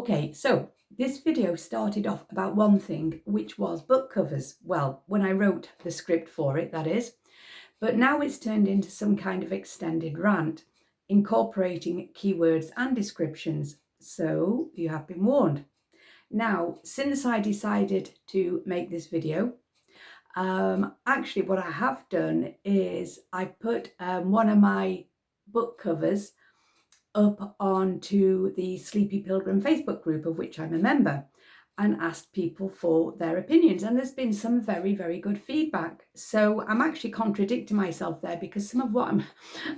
Okay, so this video started off about one thing, which was book covers. Well, when I wrote the script for it, that is. But now it's turned into some kind of extended rant, incorporating keywords and descriptions. So you have been warned. Now, since I decided to make this video, actually what I have done is I put one of my book covers up onto the Sleepy Pilgrim Facebook group, of which I'm a member, and asked people for their opinions. And there's been some very, very good feedback. So I'm actually contradicting myself there, because some of what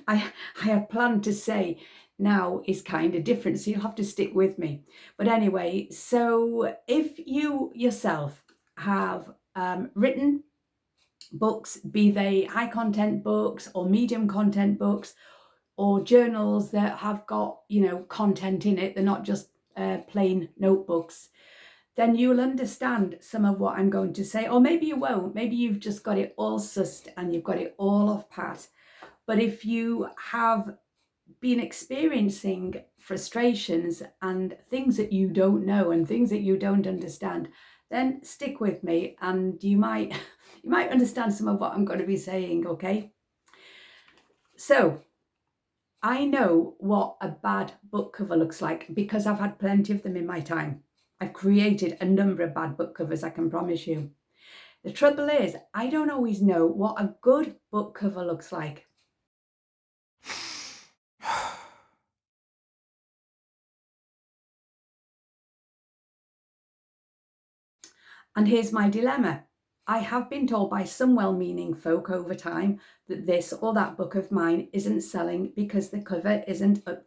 I had planned to say now is kind of different. So you'll have to stick with me. But anyway, so if you yourself have written books, be they high content books or medium content books, or journals that have got, content in it, they're not just plain notebooks, then you'll understand some of what I'm going to say. Or maybe you won't. Maybe you've just got it all sussed and you've got it all off pat. But if you have been experiencing frustrations and things that you don't know and things that you don't understand, then stick with me and you might understand some of what I'm going to be saying, okay? So I know what a bad book cover looks like, because I've had plenty of them in my time. I've created a number of bad book covers, I can promise you. The trouble is, I don't always know what a good book cover looks like. And here's my dilemma. I have been told by some well-meaning folk over time that this or that book of mine isn't selling because the cover isn't up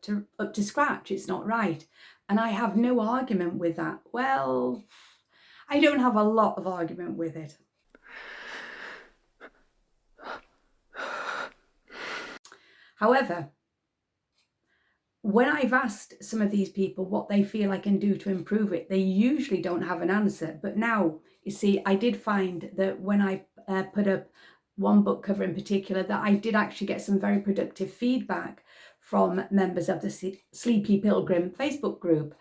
to scratch. It's not right. And I have no argument with that. Well, I don't have a lot of argument with it. However, when I've asked some of these people what they feel I can do to improve it, they usually don't have an answer. But now, you see, I did find that when I put up one book cover in particular, that I did actually get some very productive feedback from members of the Sleepy Pilgrim Facebook group,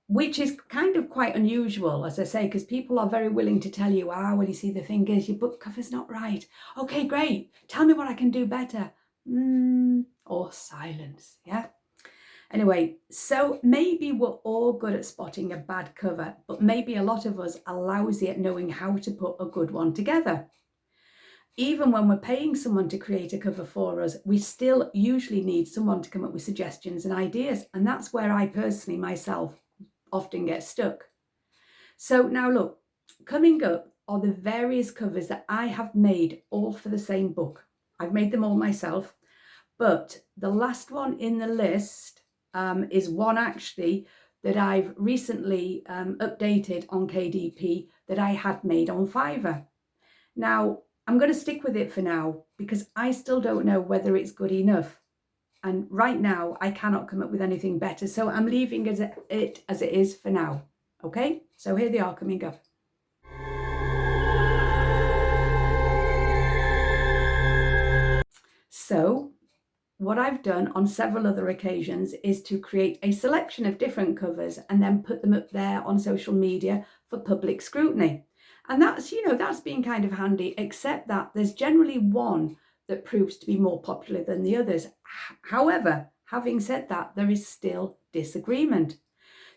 which is kind of quite unusual, as I say, because people are very willing to tell you, well, you see, the thing is, your book cover's not right. Okay, great. Tell me what I can do better. Or silence, yeah? Anyway, so maybe we're all good at spotting a bad cover, but maybe a lot of us are lousy at knowing how to put a good one together. Even when we're paying someone to create a cover for us, we still usually need someone to come up with suggestions and ideas. And that's where I personally, myself, often get stuck. So now look, coming up are the various covers that I have made, all for the same book. I've made them all myself, but the last one in the list is one actually that I've recently updated on KDP that I had made on Fiverr. Now, I'm going to stick with it for now because I still don't know whether it's good enough. And right now, I cannot come up with anything better. So I'm leaving it as it is for now. Okay, so here they are coming up. So what I've done on several other occasions is to create a selection of different covers and then put them up there on social media for public scrutiny. And that's, that's been kind of handy, except that there's generally one that proves to be more popular than the others. However, having said that, there is still disagreement.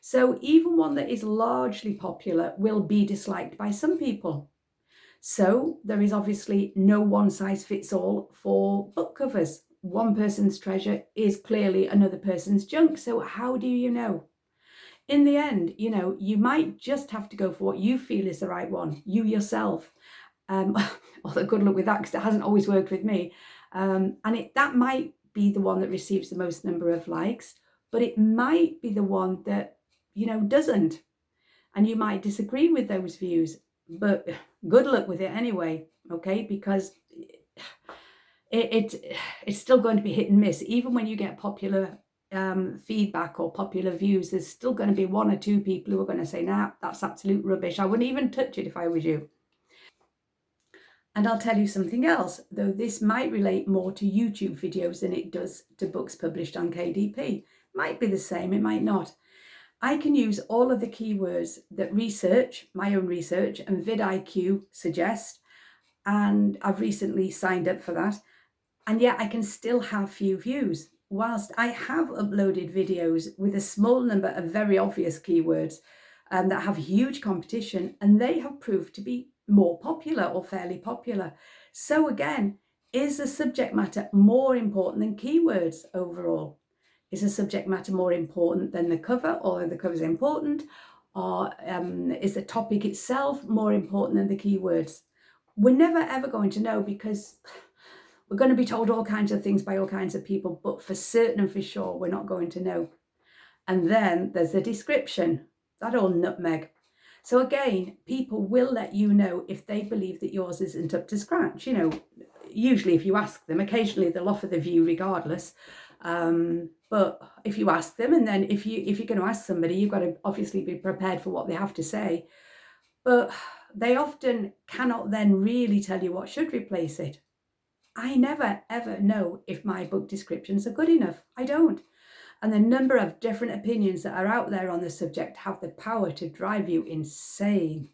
So even one that is largely popular will be disliked by some people. So there is obviously no one size fits all for book covers. One person's treasure is clearly another person's junk. So how do you know? In the end, you might just have to go for what you feel is the right one, you yourself. Although good luck with that, because it hasn't always worked with me. And that might be the one that receives the most number of likes, but it might be the one that, doesn't. And you might disagree with those views, but good luck with it anyway, okay? Because it's still going to be hit and miss. Even when you get popular feedback or popular views, there's still going to be one or two people who are going to say, nah, that's absolute rubbish. I wouldn't even touch it if I was you. And I'll tell you something else, though this might relate more to YouTube videos than it does to books published on KDP. Might be the same, it might not. I can use all of the keywords that my own research and vidIQ suggest, and I've recently signed up for that, and yet I can still have few views. Whilst I have uploaded videos with a small number of very obvious keywords that have huge competition, and they have proved to be more popular or fairly popular. So again, is the subject matter more important than keywords overall? Is the subject matter more important than the cover, or the cover is important? Or is the topic itself more important than the keywords? We're never ever going to know, because we're going to be told all kinds of things by all kinds of people, but for certain and for sure, we're not going to know. And then there's the description, that old nutmeg. So again, people will let you know if they believe that yours isn't up to scratch. You know, usually if you ask them, occasionally they'll offer the view regardless. But if you ask them, and then if you're going to ask somebody, you've got to obviously be prepared for what they have to say. But they often cannot then really tell you what should replace it. I never ever know if my book descriptions are good enough. I don't. And the number of different opinions that are out there on the subject have the power to drive you insane.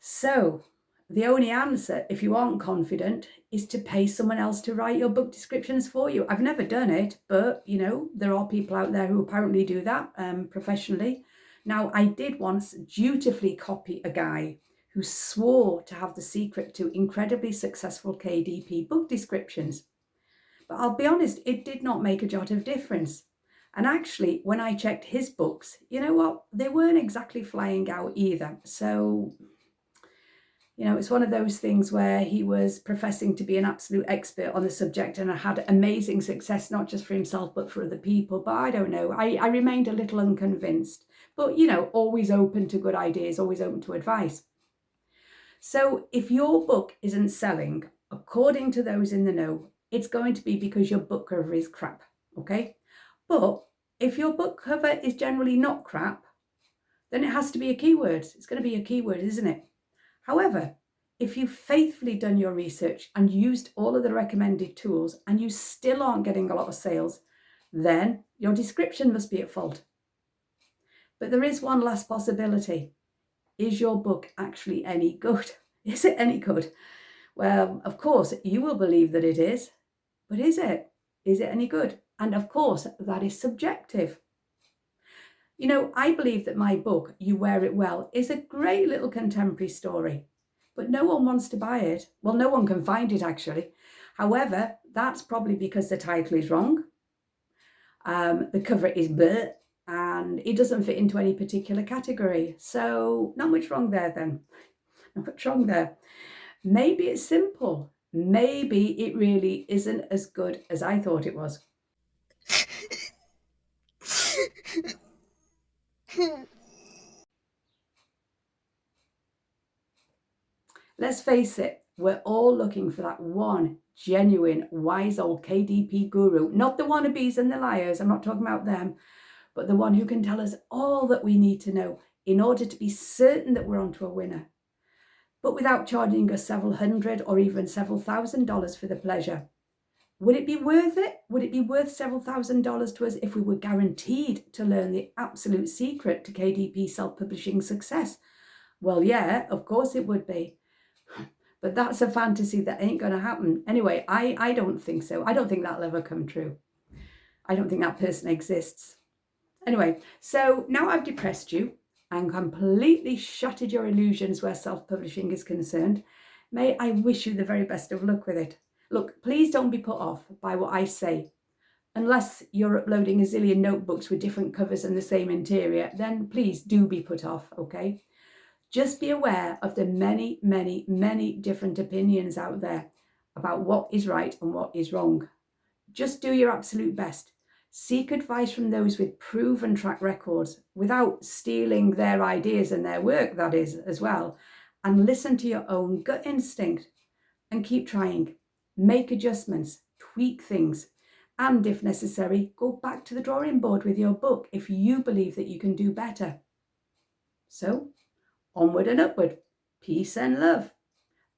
So the only answer, if you aren't confident, is to pay someone else to write your book descriptions for you. I've never done it, but you know, there are people out there who apparently do that professionally. Now, I did once dutifully copy a guy who swore to have the secret to incredibly successful KDP book descriptions. But I'll be honest, it did not make a jot of difference. And actually, when I checked his books, you know what? They weren't exactly flying out either. So, you know, it's one of those things where he was professing to be an absolute expert on the subject and had amazing success, not just for himself, but for other people. But I don't know. I remained a little unconvinced. But, you know, always open to good ideas, always open to advice. So if your book isn't selling, according to those in the know, it's going to be because your book cover is crap, okay? But if your book cover is generally not crap, then it has to be a keyword. It's going to be a keyword, isn't it? However, if you've faithfully done your research and used all of the recommended tools and you still aren't getting a lot of sales, then your description must be at fault. But there is one last possibility. Is your book actually any good? Is it any good? Well, of course, you will believe that it is, but is it? Is it any good? And of course, that is subjective. You know, I believe that my book, You Wear It Well, is a great little contemporary story, but no one wants to buy it. Well, no one can find it, actually. However, that's probably because the title is wrong. The cover is bleh, and it doesn't fit into any particular category. So not much wrong there then. Not much wrong there. Maybe it's simple. Maybe it really isn't as good as I thought it was. Let's face it, we're all looking for that one genuine, wise old KDP guru, not the wannabes and the liars, I'm not talking about them, but the one who can tell us all that we need to know in order to be certain that we're onto a winner, but without charging us several hundred or even several $1,000s for the pleasure. Would it be worth it? Would it be worth several $1,000s to us if we were guaranteed to learn the absolute secret to KDP self-publishing success? Well, yeah, of course it would be. But that's a fantasy that ain't going to happen. Anyway, I don't think so. I don't think that'll ever come true. I don't think that person exists. Anyway, so now I've depressed you and completely shattered your illusions where self-publishing is concerned. May I wish you the very best of luck with it. Look, please don't be put off by what I say. Unless you're uploading a zillion notebooks with different covers and the same interior, then please do be put off, okay? Just be aware of the many, many, many different opinions out there about what is right and what is wrong. Just do your absolute best. Seek advice from those with proven track records without stealing their ideas and their work, that is, as well. And listen to your own gut instinct and keep trying. Make adjustments, tweak things, and if necessary, go back to the drawing board with your book if you believe that you can do better. So, onward and upward, peace and love.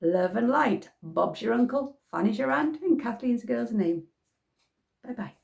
Love and light. Bob's your uncle, Fanny's your aunt, and Kathleen's the girl's name. Bye-bye.